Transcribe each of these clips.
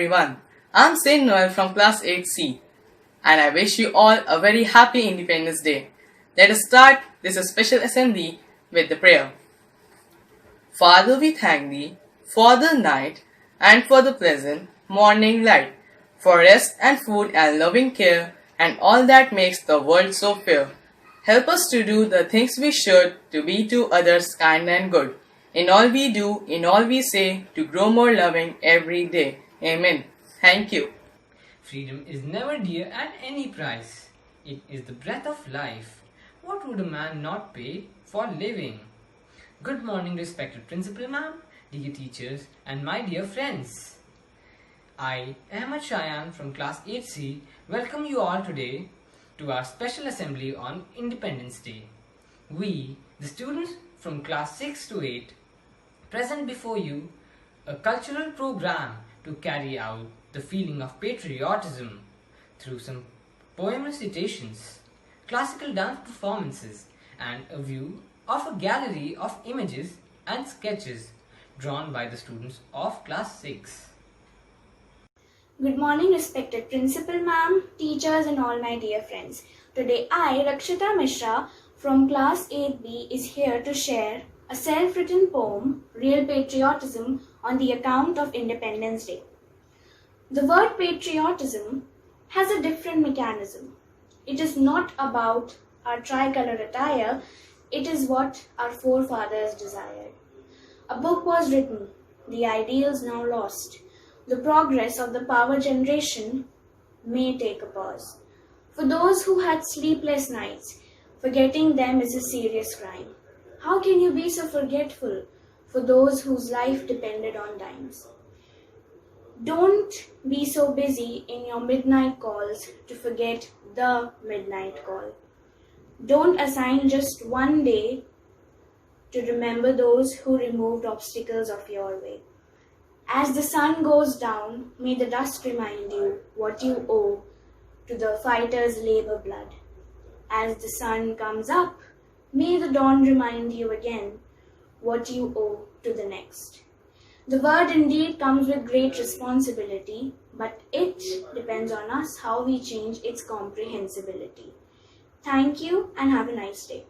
everyone. I'm Saint Noel from class 8C and I wish you all a very happy Independence Day. Let us start this special assembly with the prayer. Father, we thank thee for the night and for the pleasant morning light, for rest and food and loving care and all that makes the world so fair. Help us to do the things we should, to be to others kind and good. In all we do, in all we say, to grow more loving every day. Amen. Thank you. Freedom is never dear at any price. It is the breath of life. What would a man not pay for living? Good morning, respected Principal Ma'am, dear teachers, and my dear friends. I, Ahmad Shayan from class 8C, welcome you all today to our special assembly on Independence Day. We, the students from class 6 to 8, present before you a cultural program to carry out the feeling of patriotism through some poem recitations, classical dance performances, and a view of a gallery of images and sketches drawn by the students of class 6. Good morning, respected Principal Ma'am, teachers and all my dear friends. Today I, Rakshita Mishra from class 8B is here to share a self-written poem, Real Patriotism, on the account of Independence Day. The word patriotism has a different mechanism. It is not about our tricolor attire, it is what our forefathers desired. A book was written, the ideals now lost. The progress of the power generation may take a pause. For those who had sleepless nights, forgetting them is a serious crime. How can you be so forgetful for those whose life depended on dimes? Don't be so busy in your midnight calls to forget the midnight call. Don't assign just one day to remember those who removed obstacles of your way. As the sun goes down, may the dust remind you what you owe to the fighters' labor blood. As the sun comes up, may the dawn remind you again what you owe to the next. The word indeed comes with great responsibility, but it depends on us how we change its comprehensibility. Thank you and have a nice day.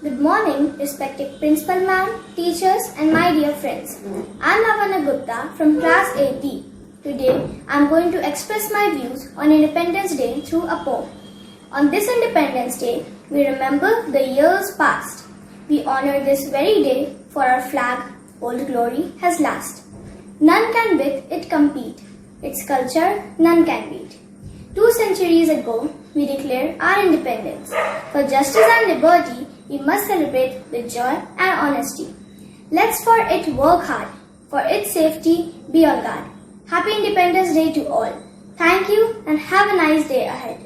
Good morning, respected Principal Ma'am, teachers and my dear friends. I am Lavanya Gupta from class 8D. Today, I am going to express my views on Independence Day through a poem. On this Independence Day, we remember the years past. We honor this very day, for our flag, old glory, has last. None can with it compete. Its culture none can beat. 2 centuries ago, we declared our independence. For justice and liberty, we must celebrate with joy and honesty. Let's for it work hard. For its safety, be on guard. Happy Independence Day to all. Thank you and have a nice day ahead.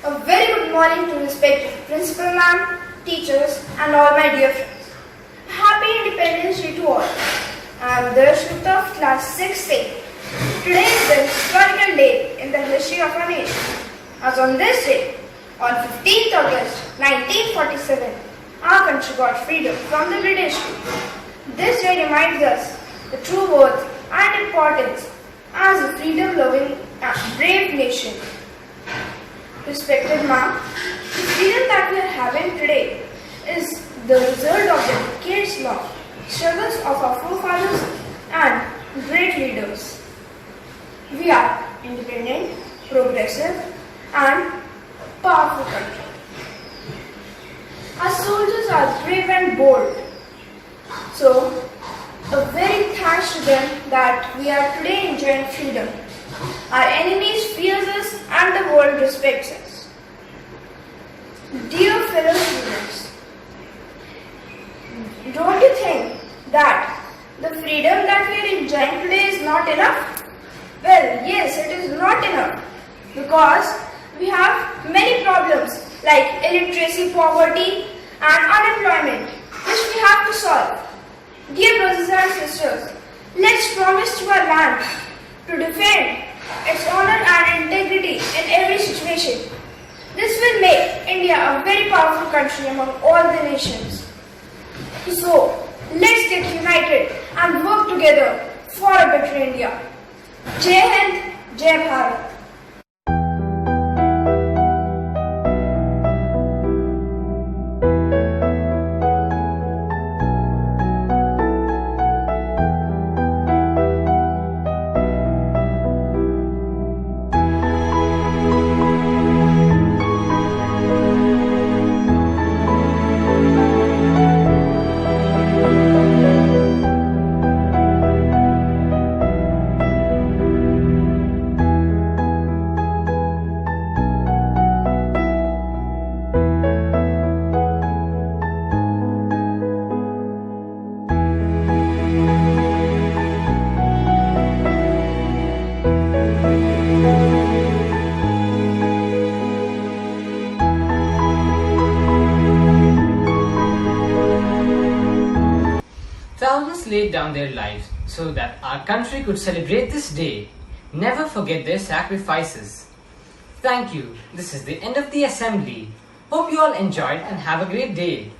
A very good morning to respected Principal Ma'am, teachers and all my dear friends. Happy Independence Day to all. I am Darshita of class 6A. Today is the historical day in the history of our nation. As on this day, on 15th August 1947, our country got freedom from the British rule. This day reminds us the true worth and importance as a freedom-loving and brave nation. Respected ma'am, the freedom that we are having today is the result of the decades-long struggles of our forefathers and great leaders. We are independent, progressive and powerful country. Our soldiers are brave and bold. So, a very thanks to them that we are today enjoying freedom. Our enemies fear us and the world respects us. Dear fellow students, don't you think that the freedom that we are enjoying today is not enough? Well, yes, it is not enough because we have many problems like illiteracy, poverty and unemployment which we have to solve. Dear brothers and sisters, let's promise to our land to defend its honor and integrity in every situation. This will make India a very powerful country among all the nations. So, let's get united and work together for a better India. Jai Hind, Jai Bharat. Thousands laid down their lives so that our country could celebrate this day. Never forget their sacrifices. Thank you. This is the end of the assembly. Hope you all enjoyed and have a great day.